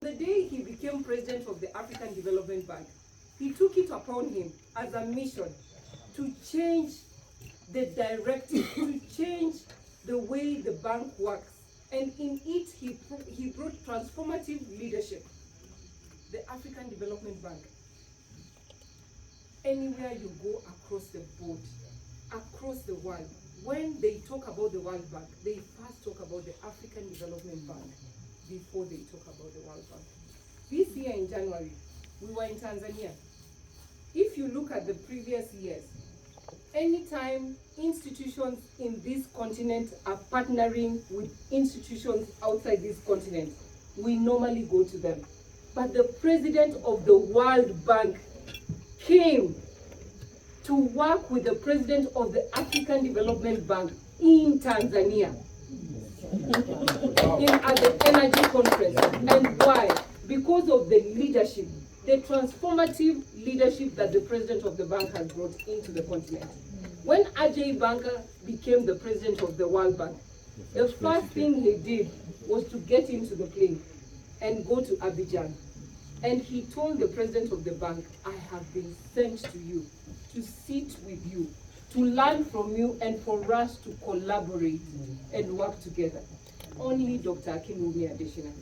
The day he became president of the African Development Bank, he took it upon him as a mission to change the directive, to change the way the bank works. And in it, he brought transformative leadership. The African Development Bank. Anywhere you go across the board, across the world, when they talk about the World Bank, they first talk about the African Development Bank before they talk about the World Bank. This year in January, we were in Tanzania. If you look at the previous years, anytime institutions in this continent are partnering with institutions outside this continent, we normally go to them. But the president of the World Bank came to work with the president of the African Development Bank in Tanzania at the energy conference. And why? Because of the leadership, the transformative leadership that the president of the bank has brought into the continent. When Ajay Banker became the president of the World Bank, the first thing he did was to get into the plane and go to Abidjan. And he told the president of the bank, I have been sent to you to sit with you, to learn from you, and for us to collaborate and work together. Only Dr. Akinwumi Adesina.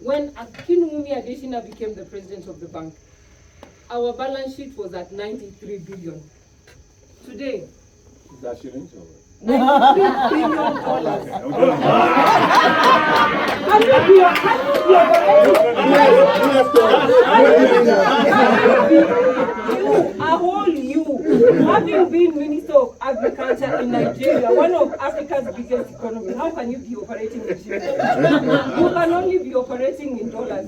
When Akinwumi Adesina became the president of the bank, our balance sheet was at 93 billion. Today, That's shillings or $93 billion. Having been Minister of Agriculture in Nigeria, one of Africa's biggest economies, how can you be operating in shillings? You can only be operating in dollars.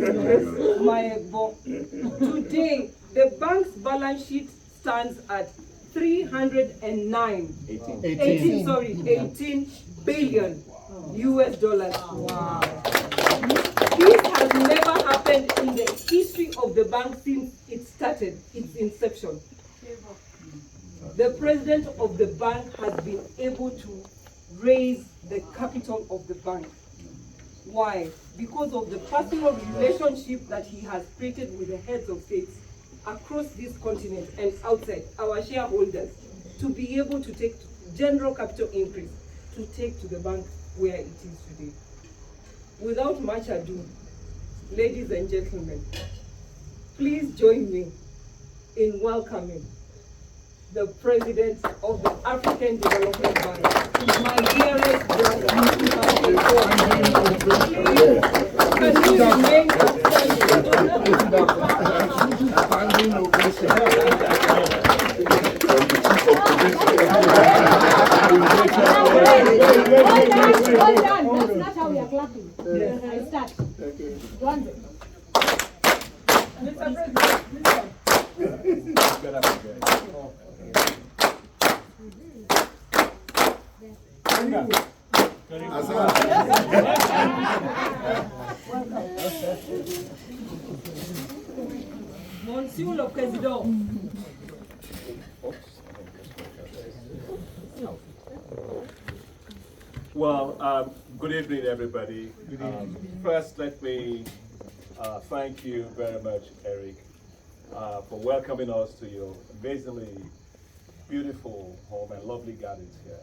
Today, the bank's balance sheet stands at 18 billion US dollars. Wow. This has never happened in the history of the bank since it started, its inception. The president of the bank has been able to raise the capital of the bank. Why? Because of the personal relationship that he has created with the heads of states across this continent and outside, our shareholders, to be able to take general capital increase, to take to the bank where it is today. Without much ado, ladies and gentlemen, please join me in welcoming the president of the African Development Bank, my dearest brother. Can you remain Hold on, that's not how we are clapping. I start. Mr. President, Monsieur le Président. Well, good evening, everybody. First, let me thank you very much, Eric, for welcoming us to your amazingly beautiful home and lovely gardens here.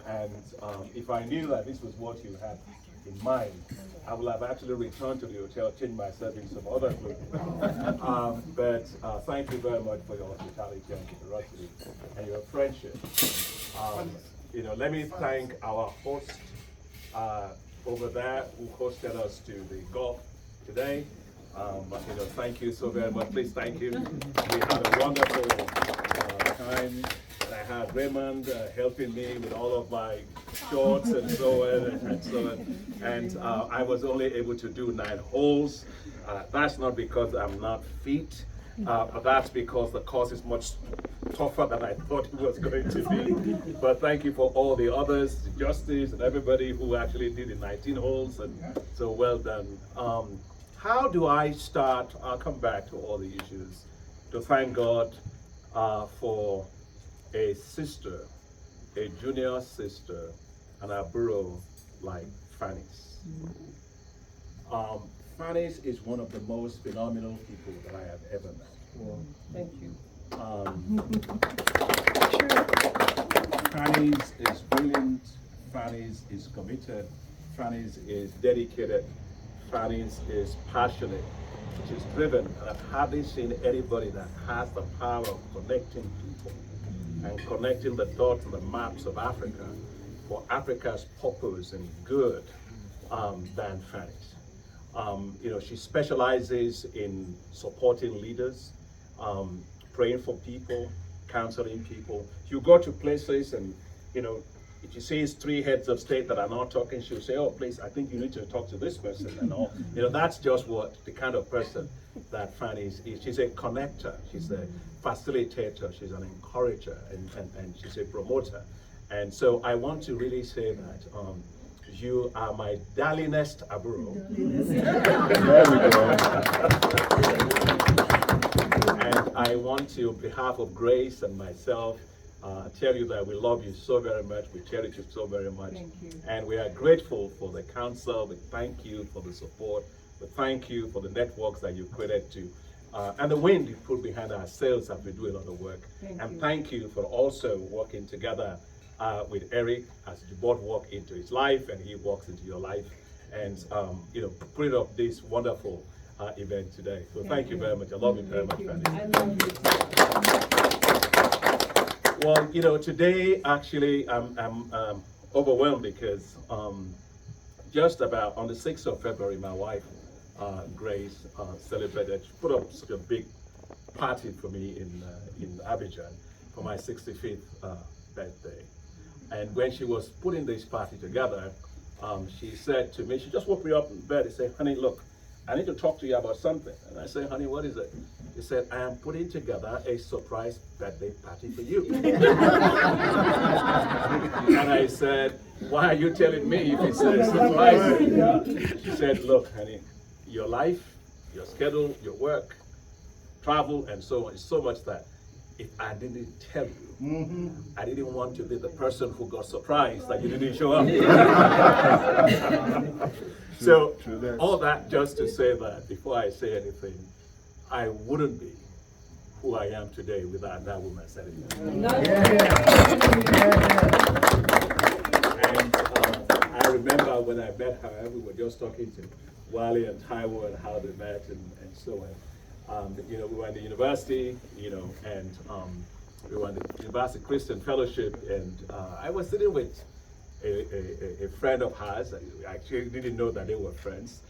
And if I knew that this was what you had in mind, I would have actually returned to the hotel, changed myself in some other clothing. But thank you very much for your hospitality and generosity and your friendship. Let me thank our host over there who hosted us to the golf today. Thank you so very much. Please thank you. We had a wonderful time. I had Raymond helping me with all of my shorts and so on. And I was only able to do 9 holes. That's not because I'm not fit, but that's because the course is much tougher than I thought it was going to be. But thank you for all the others, the Justice and everybody who actually did the 19 holes, and so well done. How do I start? I'll come back to all the issues. To thank God for a sister, a junior sister, and a bro like Fanny's. Fanny's is one of the most phenomenal people that I have ever met. Thank you. Fanny's is brilliant, Fanny's is committed, Fanny's is dedicated, Fanny's is passionate, she's driven, and I've hardly seen anybody that has the power of connecting people and connecting the dots and the maps of Africa for Africa's purpose and good than Fanny's. You know, she specializes in supporting leaders, praying for people, counseling people. You go to places and, you know, if you see 3 heads of state that are not talking, she'll say, oh, please, I think you need to talk to this person and all. You know, that's just what the kind of person that Fanny is. She's a connector, she's a facilitator, she's an encourager, and she's a promoter. And so I want to really say that you are my darlingest aburo. And I want to, on behalf of Grace and myself, tell you that we love you so very much. We cherish you so very much. Thank you. And we are grateful for the counsel. We thank you for the support. We thank you for the networks that you created to, and the wind you put behind our sails as we do a lot of work. Thank you for also working together with Eric as you both walk into his life and he walks into your life, and you know, putting up this wonderful event today. So thank you very much. I love you very much, Fanny. I love you too. Well, you know, today actually I'm overwhelmed because just about on the 6th of February, my wife, Grace, celebrated, she put up such a big party for me in Abidjan for my 65th birthday. And when she was putting this party together, she said to me, she just woke me up in bed and said, honey, look, I need to talk to you about something. And I said, honey, what is it? She said, I am putting together a surprise birthday party for you. And I said, why are you telling me if it's a surprise? She said, look, honey, your life, your schedule, your work, travel, and so on, is so much that if I didn't tell you, I didn't want to be the person who got surprised that you didn't show up. So all that just to say that before I say anything, I wouldn't be who I am today without that woman setting me. And I remember when I met her, we were just talking to Wally and Taiwo and how they met and so on. You know, we were in the university, you know, and we were in the University Christian Fellowship, and I was sitting with a friend of hers. I actually didn't know that they were friends,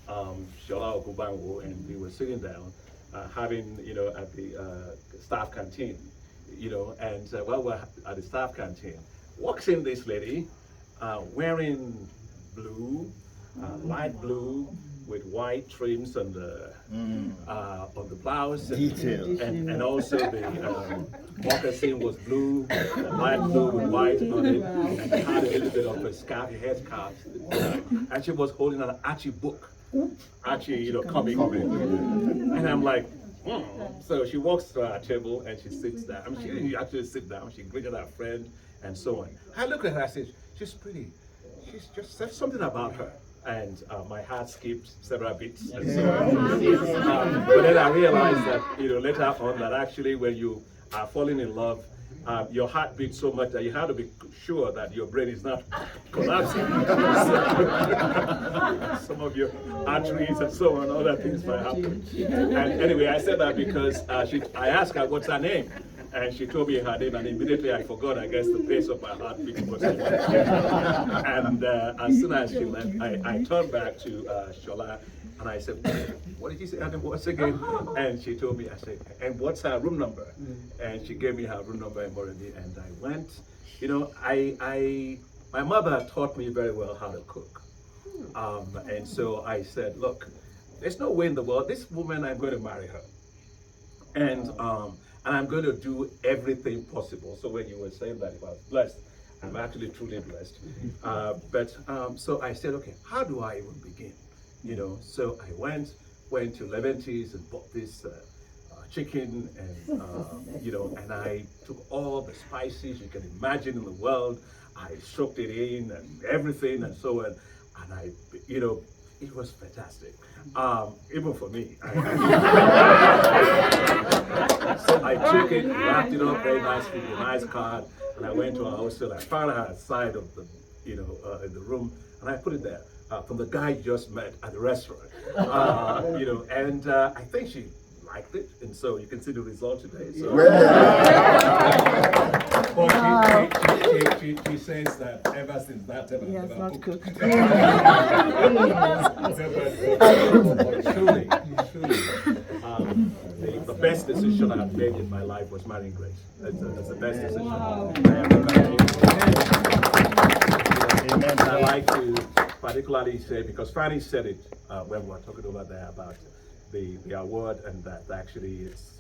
Shola Okubanwo, and we were sitting down having, you know, at the staff canteen, you know, and while we're at the staff canteen, walks in this lady wearing blue, light blue, with white trims on the blouse, and also the moccasin was blue, light blue with white on it, and had a little bit of a scarf, a head scarf, and she was holding an Archie book, Archie, you know, comic book, and I'm like, So she walks to our table and she sits down. I mean, she didn't actually sit down. She greeted our friend and so on. I look at her, I said, she's pretty. She's just said something about her. And my heart skipped several beats. And so but then I realized that, you know, later on that actually when you are falling in love, your heart beats so much that you have to be sure that your brain is not collapsing. Some of your arteries and so on, other things might happen. And anyway, I said that because I asked her what's her name, and she told me her name, and immediately I forgot, I guess, the pace of my heart beating was so much. And as soon as she left, I turned back to Shola, and I said, what did you say her name was again? And she told me, I said, and what's her room number? And she gave me her room number in Morandi, and I went. You know, my mother taught me very well how to cook. And so I said, look, there's no way in the world, this woman, I'm going to marry her. And I'm going to do everything possible. So when you were saying that if I was blessed, I'm actually truly blessed. So I said, okay, how do I even begin? You know, so I went to Leventis and bought this chicken, and you know, and I took all the spices you can imagine in the world. I soaked it in and everything and so on, and I, you know, it was fantastic. Even for me. So I took it, wrapped it up very nicely with a nice card, and I went to our hostel. I found her outside of the, in the room, and I put it there from the guy you just met at the restaurant. And I think she liked it, and so you can see the result today. So. But she says that ever since that time, Yes, not cooked. Truly, the best decision I've made in my life was marrying Grace. That's the best decision I ever made. And I like to particularly say, because Fanny said it when we were talking over there about the award, and that actually it's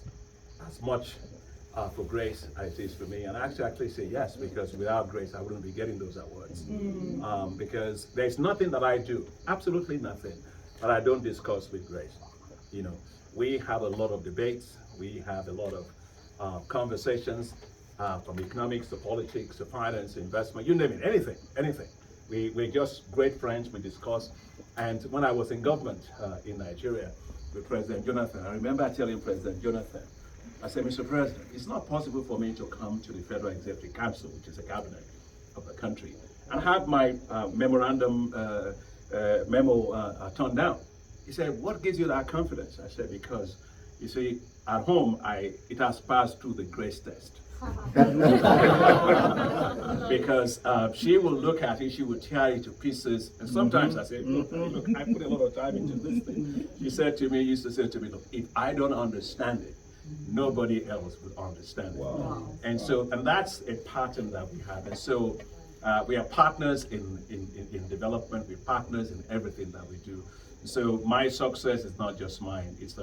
as much for Grace as it is for me. And I actually say yes, because without Grace, I wouldn't be getting those awards. Because there's nothing that I do, absolutely nothing, that I don't discuss with Grace. You know, we have a lot of debates, we have a lot of conversations, from economics to politics to finance, investment, you name it, anything. We're just great friends, we discuss. And when I was in government in Nigeria with President Jonathan, I remember telling President Jonathan, I said, Mr. President, it's not possible for me to come to the Federal Executive Council, which is the cabinet of the country, and have my memo turned down. He said, what gives you that confidence? I said, because, you see, at home, it has passed through the Grace test. Because she will look at it, she will tear it to pieces, and sometimes I say, look, I put a lot of time into this thing. She said to me, used to say to me, look, if I don't understand it, nobody else would understand it. Wow. And so, and that's a pattern that we have. And so, we are partners in development, we're partners in everything that we do. So my success is not just mine, it's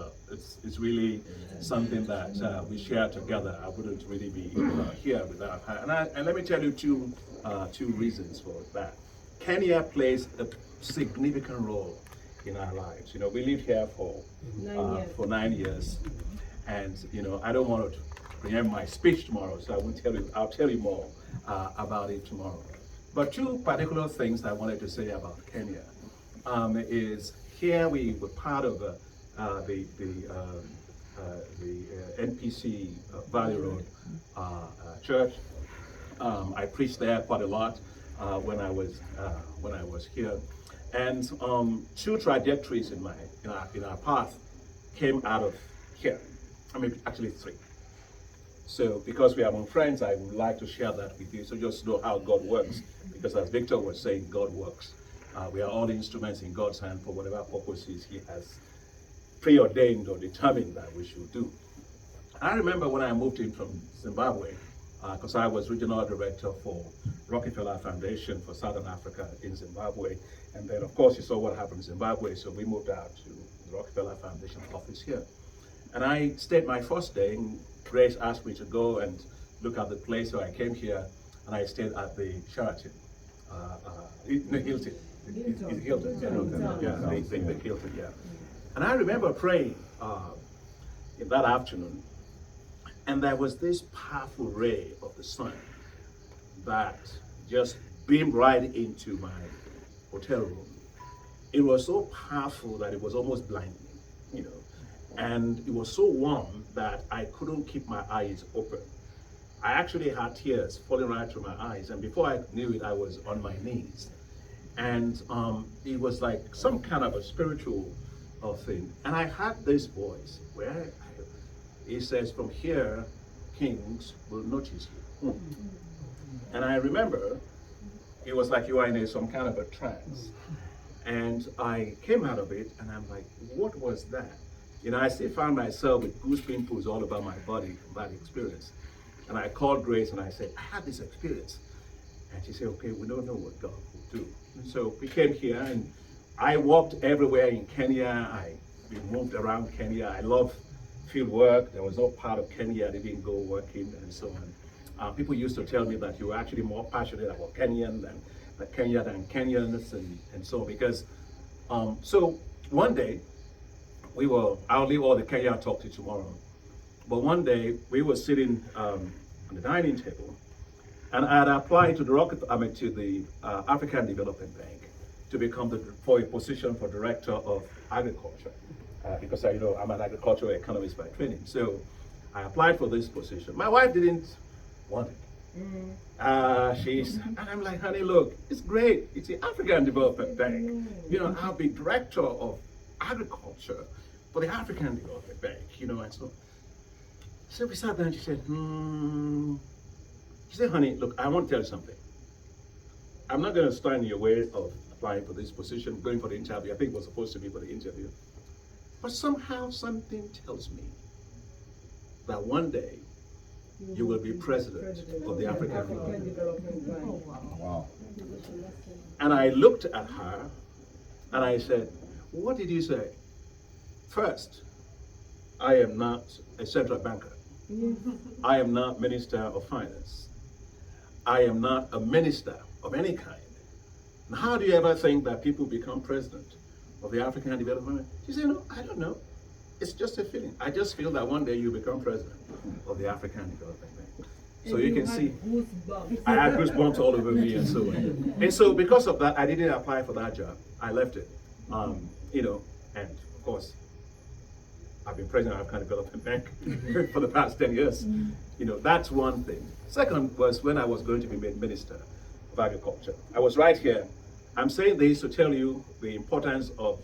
really something that we share together. I wouldn't really be here without her. And let me tell you two reasons for that. Kenya plays a significant role in our lives. You know, we lived here for 9 years. And you know, I don't want to preempt my speech tomorrow, so I won't tell you. I'll tell you more about it tomorrow. But two particular things I wanted to say about Kenya is here we were part of the NPC Valley Road Church. I preached there quite a lot when I was here, and two trajectories in our path came out of here. I mean, actually three. So because we are among friends, I would like to share that with you, so just know how God works. Because as Victor was saying, God works. We are all instruments in God's hand for whatever purposes He has preordained or determined that we should do. I remember when I moved in from Zimbabwe, because I was regional director for Rockefeller Foundation for Southern Africa in Zimbabwe. And then, of course, you saw what happened in Zimbabwe, so we moved out to the Rockefeller Foundation office here. And I stayed my first day, and Grace asked me to go and look at the place, so I came here, and I stayed at the Sheraton, Hilton. It's Hilton, the Hilton, yeah. And I remember praying in that afternoon, and there was this powerful ray of the sun that just beamed right into my hotel room. It was so powerful that it was almost blinding, you know. And it was so warm that I couldn't keep my eyes open. I actually had tears falling right through my eyes, and before I knew it, I was on my knees. And it was like some kind of a spiritual thing. And I had this voice where it says, from here, kings will notice you. And I remember it was like you were in some kind of a trance. And I came out of it, and I'm like, what was that? You know, I still found myself with goose pimples all over my body from that experience. And I called Grace and I said, I had this experience. And she said, okay, we don't know what God will do. And so we came here, and I walked everywhere in Kenya. We moved around Kenya. I love field work. There was no part of Kenya I didn't go working and so on. People used to tell me that you were actually more passionate about Kenyans than Kenyans and so on. Because, so one day, I'll leave all the Kenya talk to tomorrow. But one day we were sitting on the dining table, and I had applied to the African Development Bank to become for a position for director of agriculture, because I'm an agricultural economist by training. So I applied for this position. My wife didn't want it. And I'm like, honey, look, it's great. It's the African Development Bank. I'll be director of agriculture for the African Development Bank, and so we sat down and she said, She said, honey, look, I want to tell you something. I'm not going to stand in your way of applying for this position, going for the interview. I think it was supposed to be for the interview. But somehow something tells me that one day you will be president of the African Development Bank. Wow. And I looked at her and I said, what did you say? First, I am not a central banker. I am not Minister of Finance. I am not a minister of any kind. And how do you ever think that people become president of the African Development Bank? She said, no, I don't know. It's just a feeling. I just feel that one day you become president of the African Development Bank. So you can see, I had goosebumps all over me and so on. And so because of that, I didn't apply for that job. I left it, and of course, I've been president of the African Development Bank for the past 10 years. That's one thing. Second was when I was going to be made Minister of Agriculture. I was right here. I'm saying this to tell you the importance of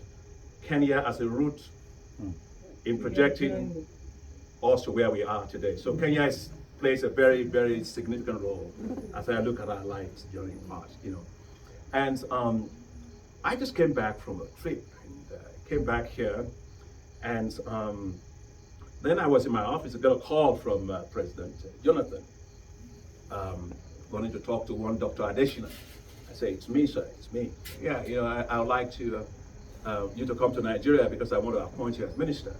Kenya as a route in projecting us to where we are today. So Kenya plays a very, very significant role as I look at our lives during March, And I just came back from a trip and came back here. And then I was in my office. I got a call from President Jonathan, wanting to talk to one Dr. Adesina. I say, it's me, sir, it's me. Yeah, I would like to you to come to Nigeria because I want to appoint you as minister.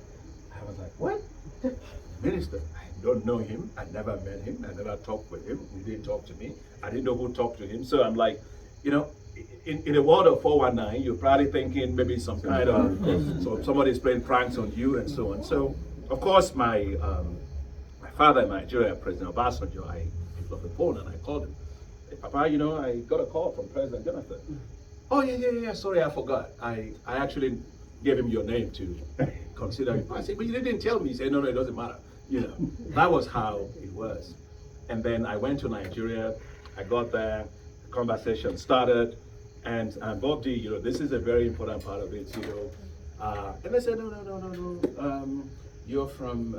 I was like, what? Minister? I don't know him. I never met him. I never talked with him. He didn't talk to me. I didn't know who talked to him. So I'm like, in a world of 419, you're probably thinking maybe some kind of, so somebody's playing pranks on you and so on. So, of course, my father in Nigeria, President Obasanjo, I picked up the phone and I called him. Hey, Papa, I got a call from President Jonathan. Oh, yeah, sorry, I forgot. I actually gave him your name to consider you. I said, but you didn't tell me. He said, no, it doesn't matter. That was how it was. And then I went to Nigeria. I got there, the conversation started. And Bob D, this is a very important part of it, and I said, no, you're from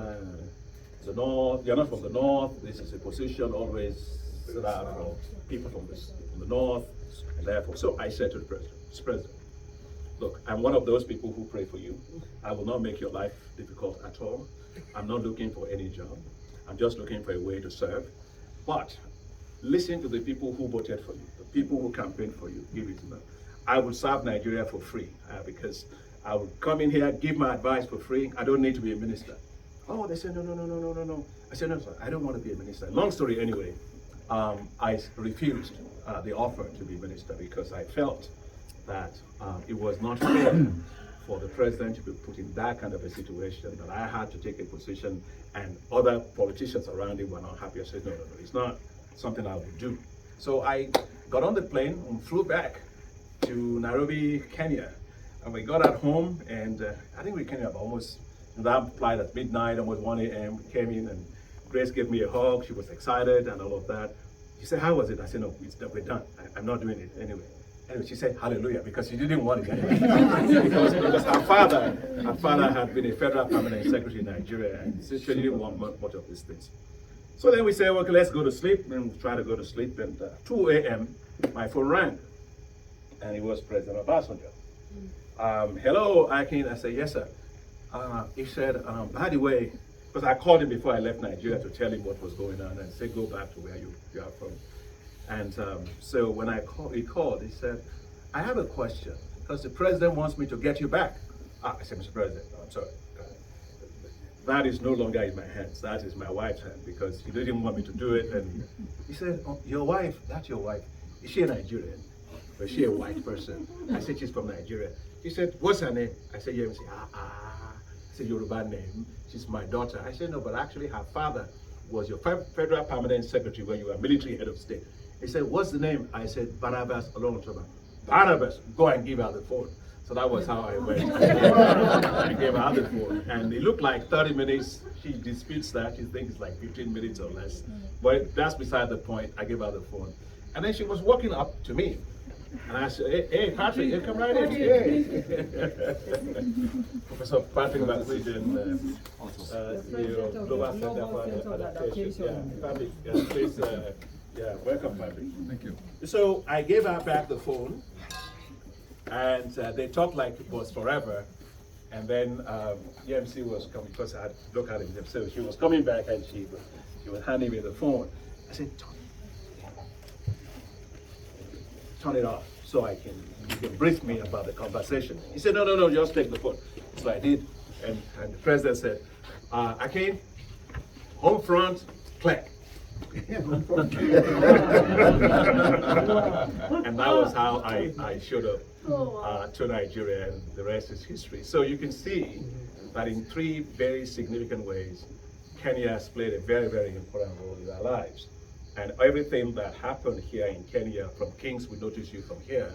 the north. You're not from the north. This is a position always set out for people from the north, and therefore. So I said to the president, look, I'm one of those people who pray for you. I will not make your life difficult at all. I'm not looking for any job. I'm just looking for a way to serve. But listen to the people who voted for you, the people who campaigned for you. Give it to them. I will serve Nigeria for free because I will come in here, give my advice for free. I don't need to be a minister. Oh, they said, no. I said, no, sir, I don't want to be a minister. Long story anyway, I refused the offer to be minister because I felt that it was not fair for the president to be put in that kind of a situation that I had to take a position and other politicians around him were not happy. I said, no, it's not something I would do. So I got on the plane and flew back to Nairobi, Kenya. And we got at home and I think we came up almost, that flight at midnight, almost 1 a.m. We came in and Grace gave me a hug. She was excited and all of that. She said, how was it? I said, no, we're done. I'm not doing it anyway. Anyway, she said hallelujah because she didn't want it anyway. because her father had been a federal permanent secretary in Nigeria and she didn't want much of these things. So then we said, okay, let's go to sleep, and we try to go to sleep. And 2 a.m., my phone rang, and it was President Obasanjo. Hello, Akin. I said, yes, sir. He said, by the way, because I called him before I left Nigeria to tell him what was going on and say, go back to where you are from. And so when he called, he said, I have a question, because the president wants me to get you back. I said, Mr. President, I'm sorry. That is no longer in my hands. That is my wife's hand because he didn't want me to do it. And he said, oh, your wife, that's your wife. Is she a Nigerian? Or is she a white person? I said, she's from Nigeria. He said, what's her name? I said, yeah. He said, I said, Yoruba name. She's my daughter. I said, no, but actually her father was your federal permanent secretary when you were military head of state. He said, what's the name? I said, Barnabas Olontoba. Barnabas, go and give her the phone. So that was how I went. I gave her the phone. And it looked like 30 minutes. She disputes that. She thinks it's like 15 minutes or less. But that's beside the point. I gave her the phone. And then she was walking up to me. And I said, hey Patrick, hey, come right in. Hey. Professor Patrick McLean, Global Center for Adaptation. Yeah, Patrick, please, welcome, Patrick. Thank you. So I gave her back the phone, and they talked like it was forever. And then EMC was coming, because I had to look at him. So she was coming back, and she was handing me the phone. I said, turn it off so you can brief me about the conversation. He said, no, just take the phone. So I did, and the president said, Akin, home front, click. And that was how I showed up to Nigeria, and the rest is history. So you can see that in 3 very significant ways, Kenya has played a very, very important role in our lives. And everything that happened here in Kenya, from Kings We Notice You From Here,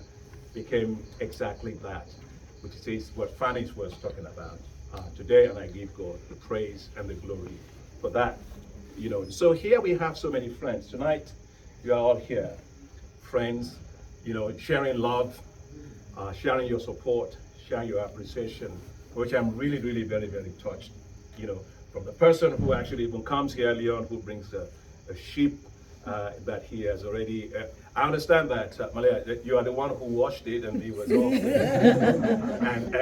became exactly that, which is what Fanny was talking about today, and I give God the praise and the glory for that. So here we have so many friends. Tonight, you are all here, friends, sharing love, sharing your support, sharing your appreciation, which I'm really, really very, very touched. From the person who actually even comes here, Leon, who brings a sheep that he has already. I understand that, Malaya, you are the one who washed it, and he was all and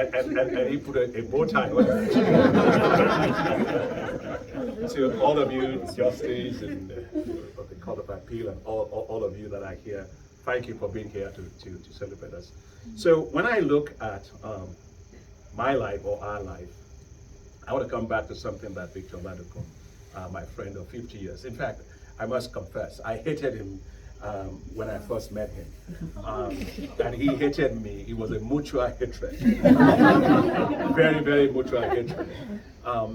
he put a bow tie on it. To all of you, Justice and the Court of Appeal, and all of you that are here, thank you for being here to celebrate us. So when I look at my life or our life, I want to come back to something that Victor Laduko, my friend of 50 years. In fact, I must confess, I hated him when I first met him. And he hated me. It was a mutual hatred. Very, very mutual hatred.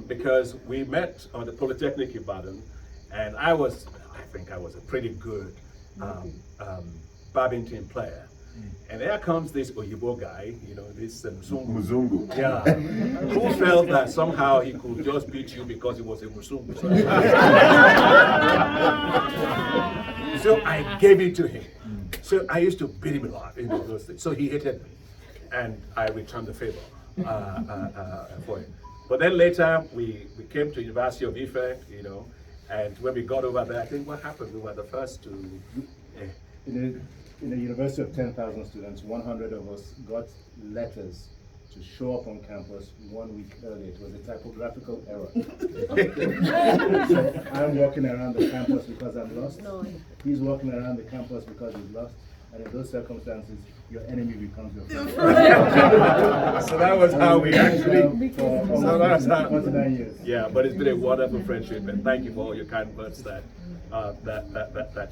Because we met on the Polytechnic Ibadan, and I think I was a pretty good badminton player. And there comes this Oyibo guy, this Muzungu. Yeah, who felt that somehow he could just beat you because he was a Muzungu. So I gave it to him. So I used to beat him a lot, those things. So he hated me, and I returned the favor for him. But then later we came to University of Ife, and when we got over there, I think what happened, we were the first to. In a university of 10,000 students, 100 of us got letters to show up on campus 1 week earlier. It was a typographical error. So I'm walking around the campus because I'm lost. He's walking around the campus because he's lost. And in those circumstances, your enemy becomes your friend. So that was how we actually. So that's how. 29 years. Yeah, but it's been a wonderful friendship, and thank you for all your kind words that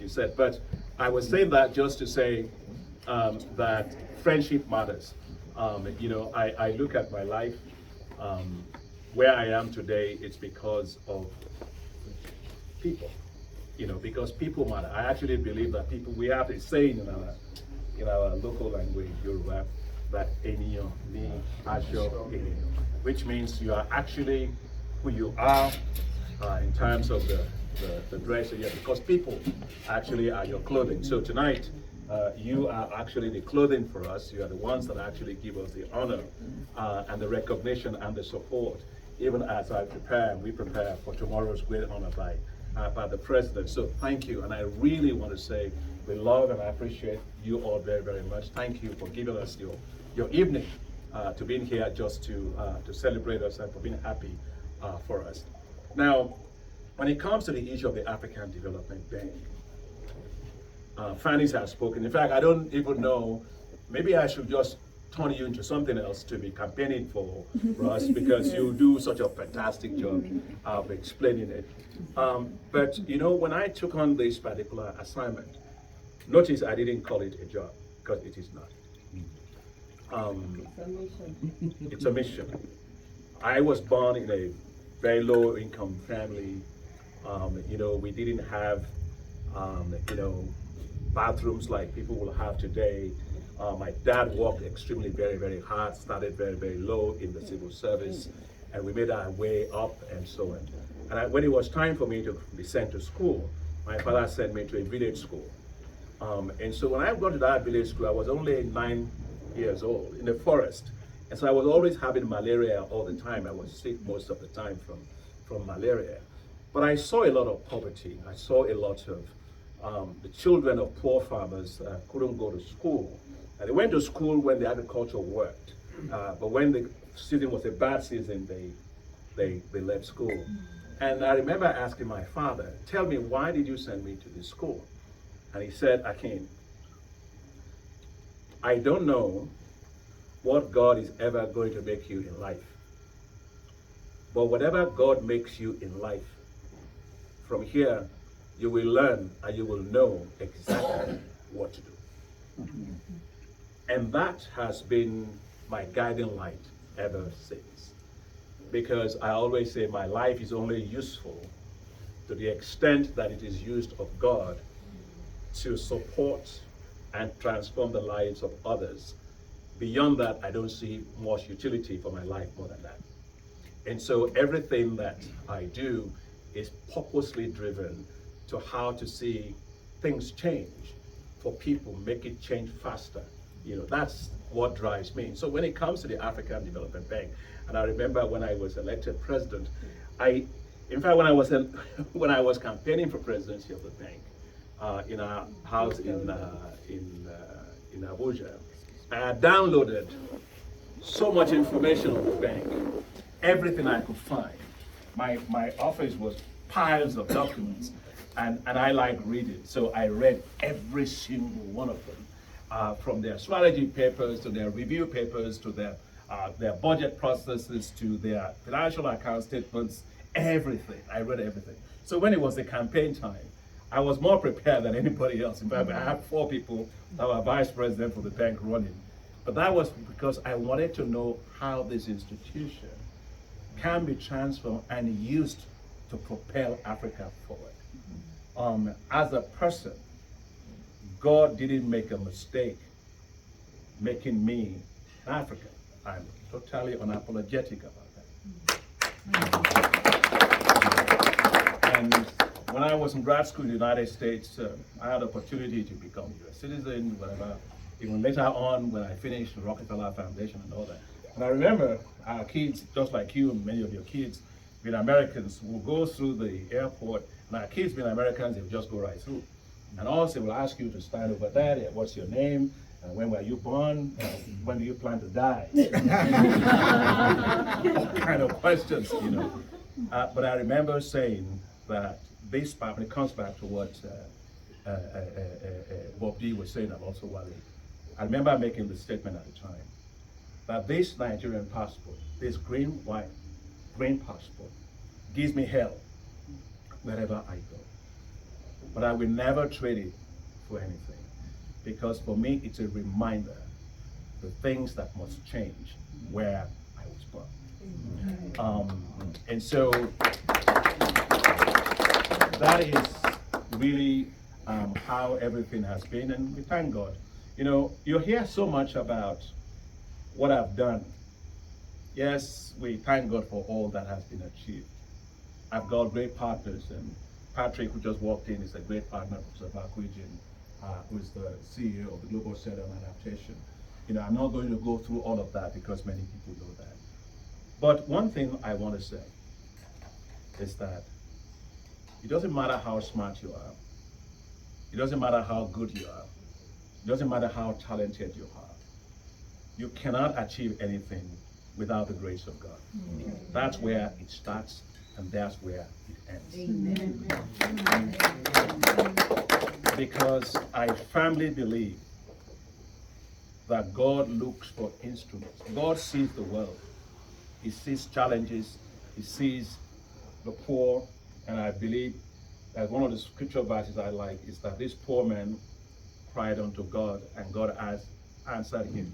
you said. But I was saying that just to say that friendship matters. I look at my life, where I am today, it's because of people. Because people matter. I actually believe that we have a saying in our local language, Yoruba, that eniyan ni aṣọ ènìyàn, which means you are actually who you are in terms of the dress you wear, because people actually are your clothing. So tonight, you are actually the clothing for us. You are the ones that actually give us the honor and the recognition and the support, even as we prepare for tomorrow's great honor by the president. So thank you, and I really want to say we love and I appreciate you all very, very much. Thank you for giving us your evening to being here just to celebrate us and for being happy for us. Now, when it comes to the issue of the African Development Bank, Fanny has spoken. In fact, I don't even know, maybe I should just turn you into something else to be campaigning for us, because you do such a fantastic job of explaining it. But when I took on this particular assignment, notice I didn't call it a job, because it is not. It's a mission. I was born in a very low income family. We didn't have bathrooms like people will have today. My dad worked extremely very, very hard, started very, very low in the civil service, and we made our way up and so on. And when it was time for me to be sent to school, my father sent me to a village school. And so when I got to that village school, I was only 9 years old in the forest. And so I was always having malaria all the time. I was sick most of the time from malaria. But I saw a lot of poverty. I saw a lot of the children of poor farmers couldn't go to school. And they went to school when the agriculture worked. But when the season was a bad season, they left school. And I remember asking my father, tell me, why did you send me to this school? And he said, Akin, I don't know what God is ever going to make you in life. But whatever God makes you in life, from here, you will learn and you will know exactly what to do. And that has been my guiding light ever since. Because I always say my life is only useful to the extent that it is used of God to support and transform the lives of others. Beyond that, I don't see much utility for my life more than that. And so everything that I do is purposely driven to how to see things change for people, make it change faster. You know, that's what drives me. So when it comes to the African Development Bank, and I remember when I was elected president, in fact, when I was campaigning for presidency of the bank, in our house in Abuja, I had downloaded so much information on the bank, everything I could find. My office was piles of documents, and I like reading, so I read every single one of them, from their strategy papers to their review papers to their budget processes to their financial account statements, everything. I read everything. So when it was the campaign time, I was more prepared than anybody else. In fact, I had 4 people that were vice president for the bank running. But that was because I wanted to know how this institution can be transformed and used to propel Africa forward. As a person, God didn't make a mistake making me an African. I'm totally unapologetic about that. And when I was in grad school in the United States, I had the opportunity to become a US citizen, whatever. Even later on, when I finished the Rockefeller Foundation and all that. And I remember our kids, just like you and many of your kids, being Americans, will go through the airport, and our kids being Americans, they'll just go right through. And also will ask you to stand over there, what's your name, when were you born, when do you plan to die? All kind of questions, you know. But I remember saying that this part, when it comes back to what Bob D was saying, and also Wale, I remember making the statement at the time that this Nigerian passport, this green passport, gives me hell wherever I go. But I will never trade it for anything, because for me it's a reminder the things that must change where I was born. And so that is really how everything has been, and we thank God. You know, you hear so much about what I've done. Yes, we thank God for all that has been achieved. I've got great partners, and Patrick, who just walked in, is a great partner of Professor Bakwijin, who is the CEO of the Global Center on Adaptation. You know, I'm not going to go through all of that because many people know that. But one thing I want to say is that it doesn't matter how smart you are. It doesn't matter how good you are. It doesn't matter how talented you are. You cannot achieve anything without the grace of God. That's where it starts, and that's where it ends. Amen. Because I firmly believe that God looks for instruments. God sees the world. He sees challenges. He sees the poor. And I believe that one of the scripture verses I like is that this poor man cried unto God, and God answered him,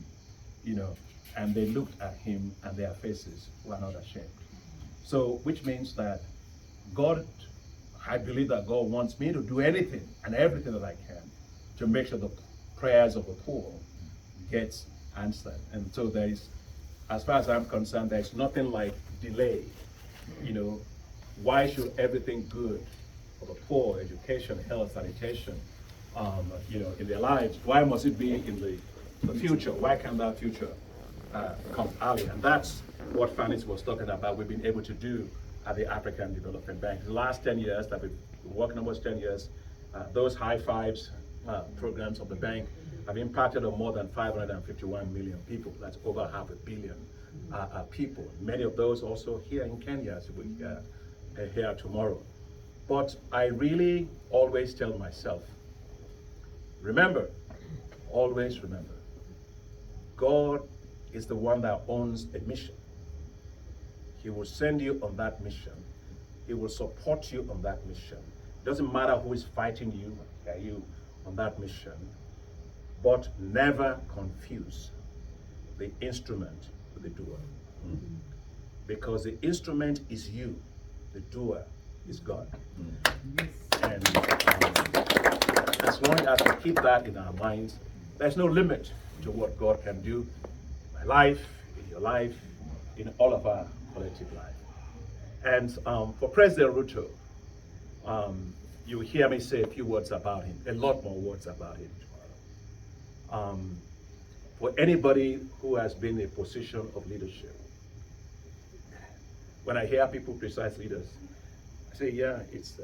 you know, and they looked at him and their faces were not ashamed. So, which means that God, I believe that God wants me to do anything and everything that I can to make sure the prayers of the poor gets answered. And so there is, as far as I'm concerned, there's nothing like delay. You know, why should everything good for the poor, education, health, sanitation, you know, in their lives, why must it be in the future? Why can't that future come early? And that's what Fannis was talking about. We've been able to do at the African Development Bank. The last 10 years that we've been working, almost 10 years, those high fives programs of the bank have impacted on more than 551 million people. That's over 500 million people. Many of those also here in Kenya, as we here tomorrow. But I really always tell myself, remember, always remember, God is the one that owns a mission. He will send you on that mission. He will support you on that mission. It doesn't matter who is fighting you, are you on that mission, but never confuse the instrument with the doer. Because the instrument is you, the doer is God. And as long as we keep that in our minds, there's no limit to what God can do in my life, in your life, in all of our collective life. And for President Ruto, you hear me say a few words about him, a lot more words about him tomorrow. For anybody who has been in a position of leadership, when I hear people criticize leaders, I say, yeah, it's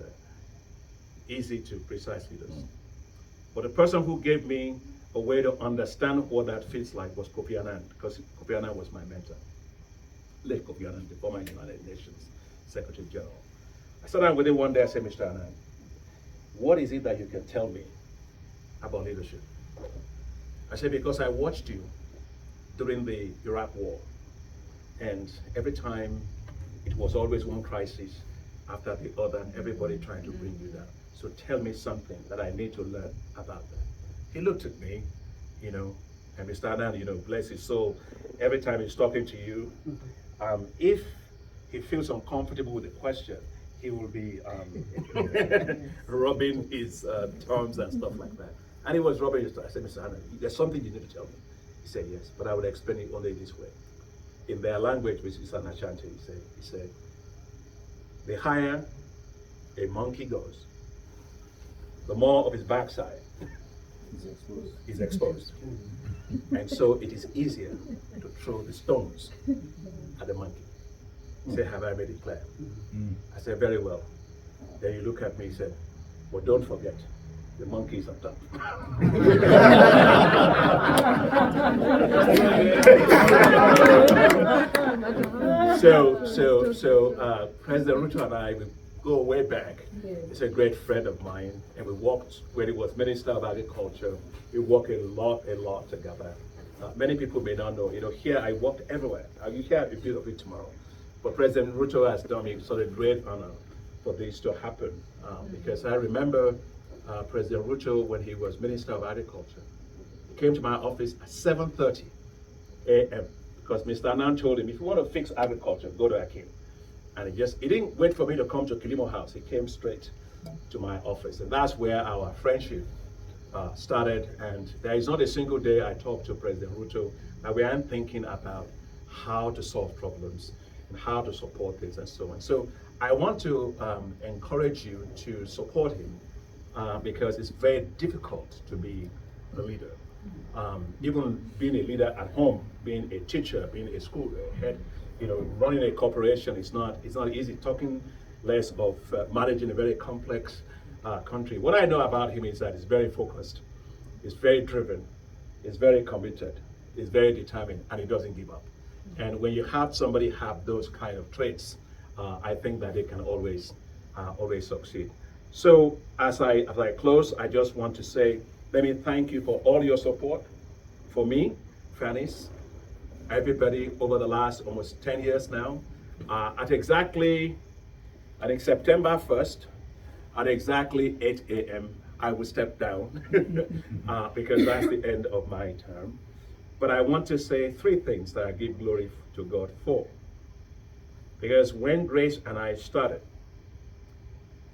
easy to criticize leaders. But the person who gave me a way to understand what that feels like was Kofi Annan, because Kofi Annan was my mentor. Late Kofi Annan, the former United Nations Secretary General. I sat down with him one day, I said, Mr. Annan, what is it that you can tell me about leadership? I said, because I watched you during the Iraq War, and every time it was always one crisis after the other, and everybody trying to bring you down. So tell me something that I need to learn about that. He looked at me, you know, and Mr. Annan, you know, bless his soul, every time he's talking to you, if he feels uncomfortable with the question, he will be rubbing his thumbs and stuff like that. And he was rubbing his thumbs. I said, Mr. Annan, there's something you need to tell me. He said, yes, but I will explain it only this way. In their language, which is an Ashanti, he said, the higher a monkey goes, the more of his backside is exposed. And so it is easier to throw the stones at the monkey. He said, have I made it clear? I said, very well. Then he looked at me, he said, but don't forget, the monkey is on top. So President Ruto and I, we go way back. He's a great friend of mine, and we worked when he was Minister of Agriculture. We worked a lot together. Many people may not know, you know, here I worked everywhere. You hear a bit of it tomorrow. But President Ruto has done me sort of great honor for this to happen, because I remember President Ruto, when he was Minister of Agriculture, he came to my office at 7:30 a.m. because Mr. Annan told him, if you want to fix agriculture, go to Akin. And he didn't wait for me to come to Kilimo House. He came straight to my office. And that's where our friendship started. And there is not a single day I talk to President Ruto that we aren't thinking about how to solve problems and how to support things and so on. So I want to encourage you to support him because it's very difficult to be a leader. Even being a leader at home, being a teacher, being a school head, you know, running a corporation is not easy. Talking less of managing a very complex country. What I know about him is that he's very focused, he's very driven, he's very committed, he's very determined, and he doesn't give up. And when you have somebody have those kind of traits, I think that they can always succeed. So as I close, I just want to say, let me thank you for all your support for me, Fannis, everybody over the last almost 10 years now. At exactly, I think September 1st, at exactly 8 a.m., I will step down because that's the end of my term. But I want to say three things that I give glory to God for. Because when Grace and I started,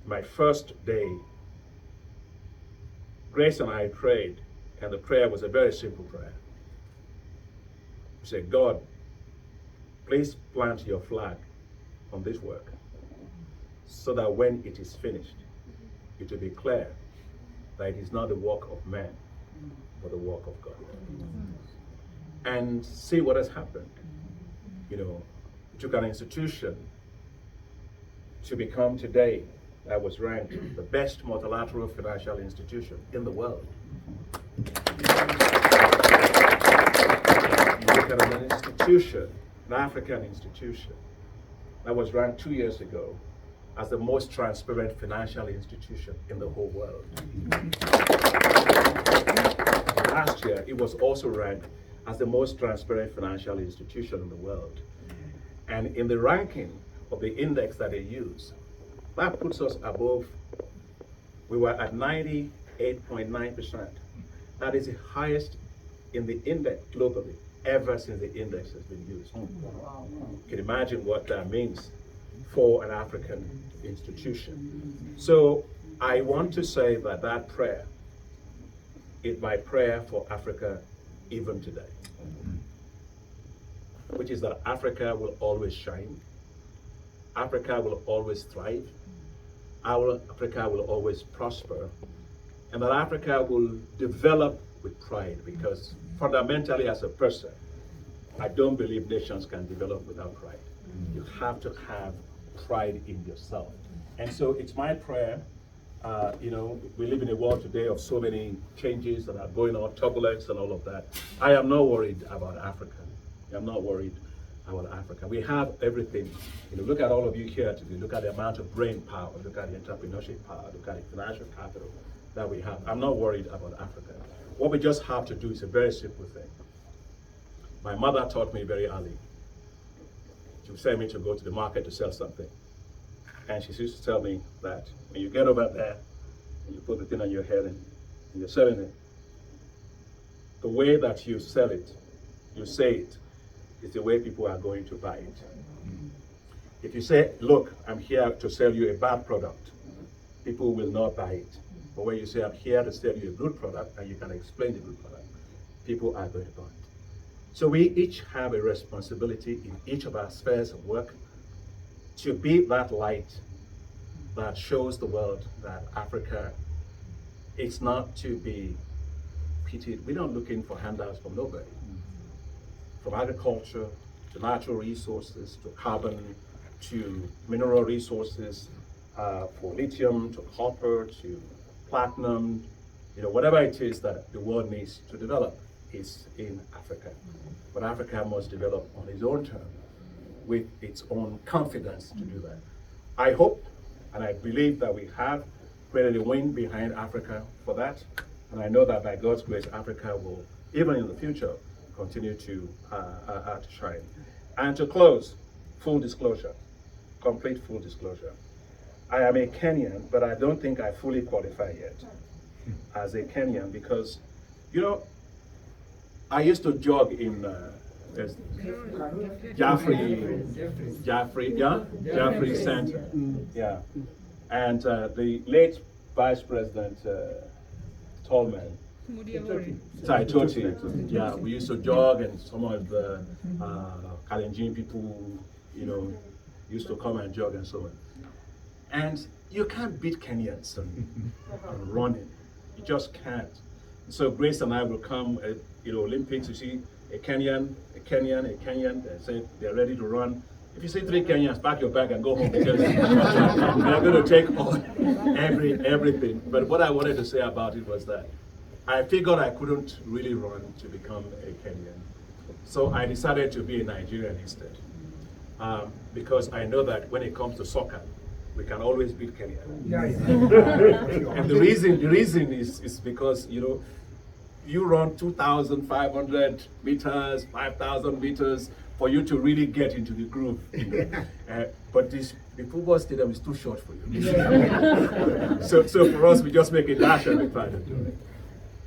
my first day, Grace and I prayed, and the prayer was a very simple prayer. You say, God, please plant your flag on this work so that when it is finished, it will be clear that it is not the work of man, but the work of God. And see what has happened. You know, it took an institution to become today that was ranked the best multilateral financial institution in the world. You look at an institution, an African institution, that was ranked 2 years ago as the most transparent financial institution in the whole world. Last year, it was also ranked as the most transparent financial institution in the world. And in the ranking of the index that they use, that puts us above, we were at 98.9%. That is the highest in the index globally ever since the index has been used. You can imagine what that means for an African institution. So I want to say that that prayer is my prayer for Africa even today, which is that Africa will always shine, Africa will always thrive, Africa will always prosper, and that Africa will develop with pride, because fundamentally as a person, I don't believe nations can develop without pride. You have to have pride in yourself. And so it's my prayer, you know, we live in a world today of so many changes that are going on, turbulence and all of that. I am not worried about Africa. I'm not worried about Africa. We have everything. You know, look at all of you here today. Look at the amount of brain power. Look at the entrepreneurship power. Look at the financial capital that we have. I'm not worried about Africa. What we just have to do is a very simple thing. My mother taught me very early. She would send me to go to the market to sell something. And she used to tell me that when you get over there and you put the thing on your head and you're selling it, the way that you sell it, you say it, is the way people are going to buy it. If you say, look, I'm here to sell you a bad product, people will not buy it. But when you say, I'm here to sell you a good product, and you can explain the good product, people are going to buy it. So we each have a responsibility in each of our spheres of work to be that light that shows the world that Africa is not to be pitied. We're not looking for handouts from nobody. From agriculture to natural resources to carbon to mineral resources, for lithium to copper to platinum, you know, whatever it is that the world needs to develop is in Africa. But Africa must develop on its own terms, with its own confidence to do that. I hope and I believe that we have created a wind behind Africa for that. And I know that by God's grace, Africa will, even in the future, continue to shine. And to close, full disclosure, complete full disclosure. I am a Kenyan, but I don't think I fully qualify yet as a Kenyan because, you know, I used to jog in Jaffrey Center. Yeah. And the late Vice President Tallman, Taitoti, yeah, we used to jog, and some of the Kalenjin people, you know, used to come and jog and so on. And you can't beat Kenyans on running. You just can't. So Grace and I will come at Olympics. You see a Kenyan, they say they're ready to run. If you see 3 Kenyans, pack your bag and go home because they're going to take on everything. But what I wanted to say about it was that I figured I couldn't really run to become a Kenyan. So I decided to be a Nigerian instead. Because I know that when it comes to soccer, we can always beat Kenya. And the reason is because, you know, you run 2,500 meters, 5,000 meters for you to really get into the groove. But the football stadium is too short for you. So for us, we just make a dash and we try to do it.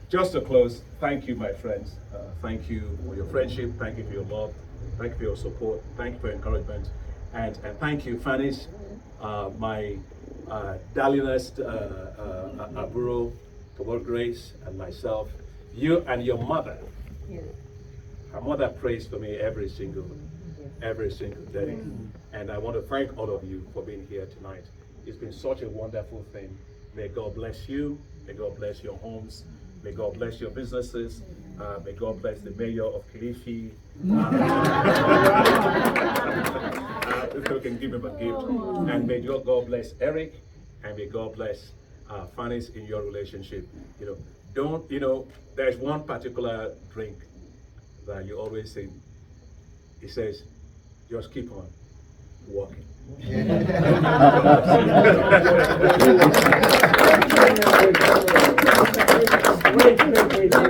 Just to close, thank you, my friends. Thank you for your friendship. Thank you for your love. Thank you for your support. Thank you for your encouragement. And thank you, Fanis, my darlingest Aburo, for Grace, and myself. You and your mother Her mother prays for me every single day. And I want to thank all of you for being here tonight. It's been such a wonderful thing. May God bless you. May God bless your homes. May God bless your businesses. May God bless the mayor of Kilifi. If we can give him a gift. And may God bless Eric. And may God bless Fanny's in your relationship. There's one particular drink that you always say. It says, just keep on walking. Wait.